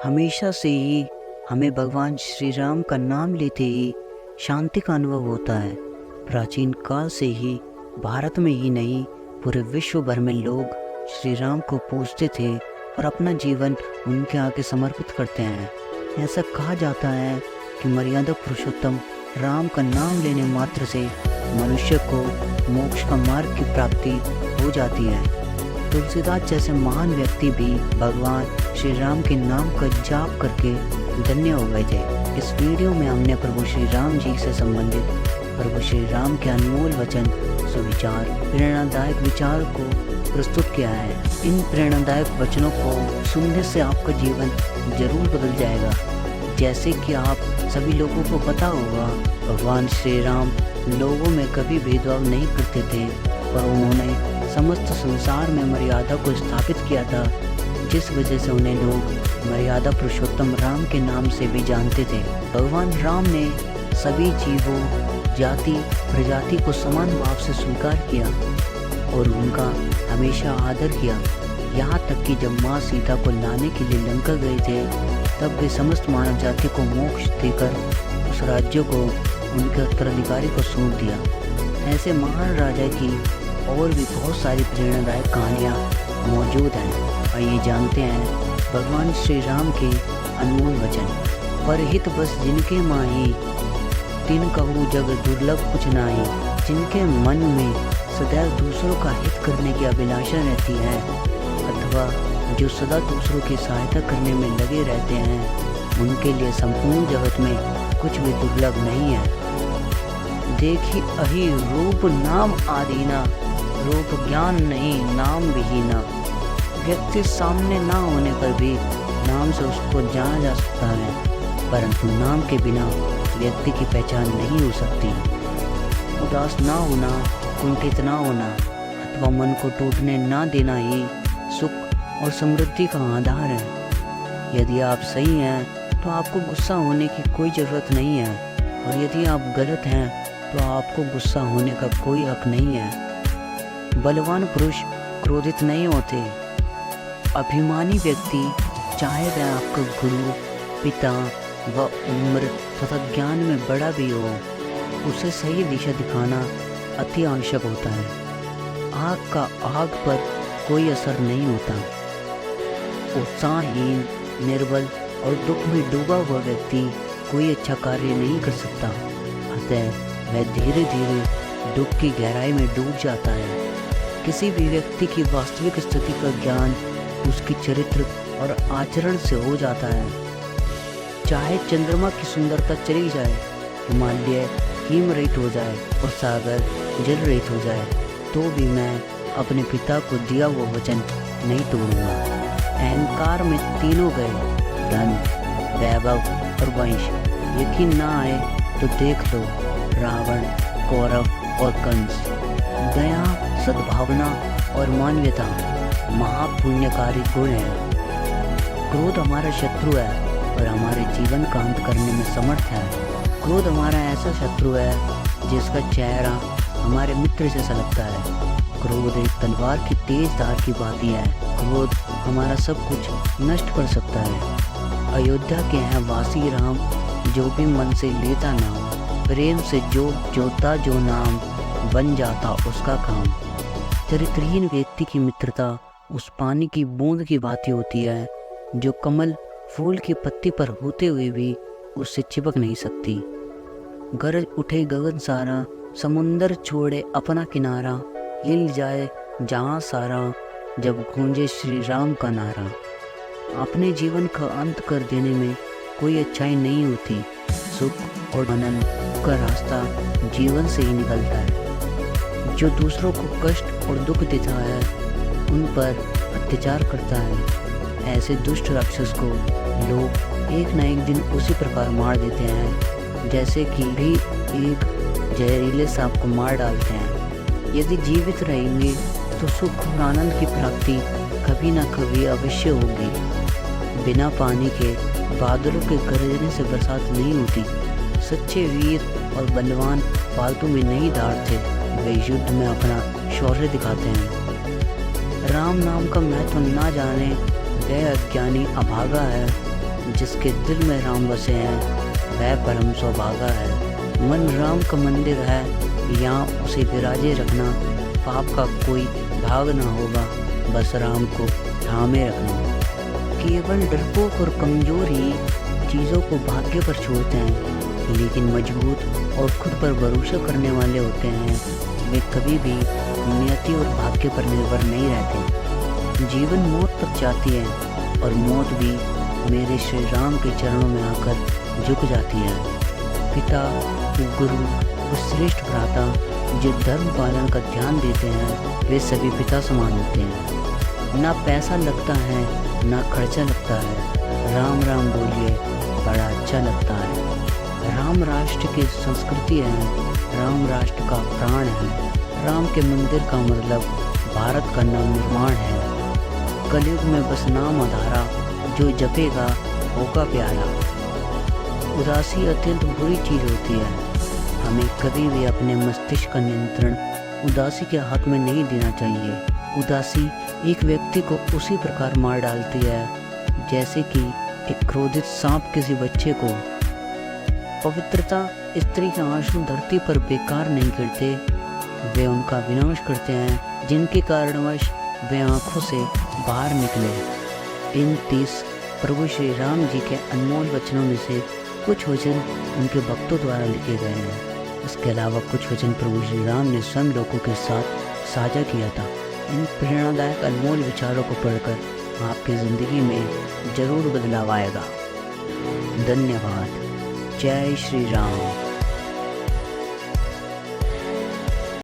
हमेशा से ही हमें भगवान श्री राम का नाम लेते ही शांति का अनुभव होता है। प्राचीन काल से ही भारत में ही नहीं पूरे विश्व भर में लोग श्री राम को पूजते थे और अपना जीवन उनके आगे समर्पित करते हैं। ऐसा कहा जाता है कि मर्यादा पुरुषोत्तम राम का नाम लेने मात्र से मनुष्य को मोक्ष का मार्ग की प्राप्ति हो जाती है। तुलसीदास जैसे महान व्यक्ति भी भगवान श्री राम के नाम का जाप करके धन्य हो गए थे। इस वीडियो में हमने प्रभु श्री राम जी से संबंधित प्रभु श्री राम के अनमोल वचन, सुविचार, प्रेरणादायक विचार को प्रस्तुत किया है। इन प्रेरणादायक वचनों को सुनने से आपका जीवन जरूर बदल जाएगा। जैसे कि आप सभी लोगों को पता होगा, भगवान श्री राम लोगों में कभी भेदभाव नहीं करते थे, पर उन्होंने समस्त संसार में मर्यादा को स्थापित किया था, जिस वजह से उन्हें लोग मर्यादा पुरुषोत्तम राम के नाम से भी जानते थे। भगवान राम ने सभी जीवों, जाति, प्रजाति को समान भाव से स्वीकार किया और उनका हमेशा आदर किया। यहाँ तक कि जब माँ सीता को लाने के लिए लंका गए थे, तब वे समस्त मानव जाति को मोक्ष देकर उस राज्य को उनके उत्तराधिकारी को सौंप दिया। ऐसे महान राजा की और भी बहुत सारी प्रेरणादायक कहानियाँ मौजूद हैं। आइए जानते हैं भगवान श्री राम के अनमोल वचन। पर हित बस जिनके माही, तिन कहूँ जग दुर्लभ कुछ नाही। जिनके मन में सदैव दूसरों का हित करने की अभिलाषा रहती है, अथवा जो सदा दूसरों की सहायता करने में लगे रहते हैं, उनके लिए संपूर्ण जगत में कुछ भी दुर्लभ नहीं है। देखी अहि रूप नाम आदीना, रूप ज्ञान नहीं नाम विहीना। व्यक्ति सामने ना होने पर भी नाम से उसको जाना जा सकता है, परंतु नाम के बिना व्यक्ति की पहचान नहीं हो सकती। उदास ना होना, कुंठित ना होना अथवा मन को टूटने ना देना ही सुख और समृद्धि का आधार है। यदि आप सही हैं तो आपको गुस्सा होने की कोई ज़रूरत नहीं है, और यदि आप गलत हैं तो आपको गुस्सा होने का कोई हक नहीं है। बलवान पुरुष क्रोधित नहीं होते। अभिमानी व्यक्ति, चाहे वह आपका गुरु, पिता व उम्र तथा ज्ञान में बड़ा भी हो, उसे सही दिशा दिखाना अति आवश्यक होता है। आग का आग पर कोई असर नहीं होता। उत्साहहीन, निर्बल और दुख में डूबा हुआ व्यक्ति कोई अच्छा कार्य नहीं कर सकता। अतः वह धीरे धीरे दुख की गहराई में डूब जाता है। किसी भी व्यक्ति की वास्तविक स्थिति का ज्ञान उसकी चरित्र और आचरण से हो जाता है। चाहे चंद्रमा की सुंदरता चली जाए, हिमालय हिम रहित हो जाए और सागर जल रहित हो जाए, तो भी मैं अपने पिता को दिया हुआ वचन नहीं तोड़ूंगा। अहंकार में तीनों गए, धन, वैभव और वंश। यकीन ना आए तो देख लो रावण, कौरव और कंस। दया, सद्भावना और मानवीयता महापुण्यकारी गुण है। क्रोध हमारा शत्रु है और हमारे जीवन का अंत करने में समर्थ है। क्रोध हमारा ऐसा शत्रु है जिसका चेहरा हमारे मित्र जैसा लगता है। क्रोध एक तलवार की तेज धार की भांति है। क्रोध हमारा सब कुछ नष्ट कर सकता है। अयोध्या के हैं वासी राम, जो भी मन से लेता नाम। प्रेम से जो जोता जो नाम, बन जाता उसका काम। चरित्रहीन व्यक्ति की मित्रता उस पानी की बूंद की भांति होती है, जो कमल फूल की पत्ती पर होते हुए भी उससे चिपक नहीं सकती। गरज उठे गगन सारा, समुंदर छोड़े अपना किनारा। हिल जाए जहाँ सारा, जब गूंजे श्री राम का नारा। अपने जीवन का अंत कर देने में कोई अच्छाई नहीं होती। सुख और आनंद का रास्ता जीवन से ही निकलता है। जो दूसरों को कष्ट और दुख देता है, उन पर अत्याचार करता है, ऐसे दुष्ट राक्षस को लोग एक न एक दिन उसी प्रकार मार देते हैं, जैसे कि भी एक जहरीले सांप को मार डालते हैं। यदि जीवित रहेंगे तो सुख और आनंद की प्राप्ति कभी न कभी अवश्य होगी। बिना पानी के बादलों के गरजने से बरसात नहीं होती। सच्चे वीर और बलवान फालतू में नहीं दौड़ते, वे युद्ध में अपना शौर्य दिखाते हैं। राम नाम का महत्व ना जाने वह अज्ञानी अभागा है। जिसके दिल में राम बसे हैं वह परम सौभागा है। मन राम का मंदिर है, यहाँ उसे विराजे रखना। पाप का कोई भाग ना होगा, बस राम को थामे रखना। केवल डरपोक और कमजोर ही चीज़ों को भाग्य पर छोड़ते हैं, लेकिन मजबूत और खुद पर भरोसा करने वाले होते हैं वे कभी भी नियति और भाग्य पर निर्भर नहीं रहते। जीवन मौत तक जाती है और मौत भी मेरे श्री राम के चरणों में आकर झुक जाती है। पिता, गुरु और श्रेष्ठ भ्राता जो धर्म पालन का ध्यान देते हैं वे सभी पिता समान होते हैं। ना पैसा लगता है ना खर्चा लगता है, राम राम बोलिए बड़ा अच्छा लगता है। राम राष्ट्र की संस्कृति है, राम राष्ट्र का प्राण है। राम के मंदिर का मतलब भारत का नवनिर्माण है। कलयुग में बस नाम आधारा, जो जपेगा होगा प्यारा। उदासी अत्यंत बुरी चीज़ होती है, हमें कभी भी अपने मस्तिष्क का नियंत्रण उदासी के हाथ में नहीं देना चाहिए। उदासी एक व्यक्ति को उसी प्रकार मार डालती है जैसे कि एक क्रोधित सांप किसी बच्चे को। पवित्रता स्त्री के आंसू धरती पर बेकार नहीं गिरते, वे उनका विनाश करते हैं जिनके कारणवश वे आंखों से बाहर निकले। इन 30 प्रभु श्री राम जी के अनमोल वचनों में से कुछ वचन उनके भक्तों द्वारा लिखे गए हैं। इसके अलावा कुछ वचन प्रभु श्री राम ने स्वयं लोगों के साथ साझा किया था। इन प्रेरणादायक अनमोल विचारों को पढ़कर आपकी ज़िंदगी में जरूर बदलाव आएगा। धन्यवाद। जय श्री राम।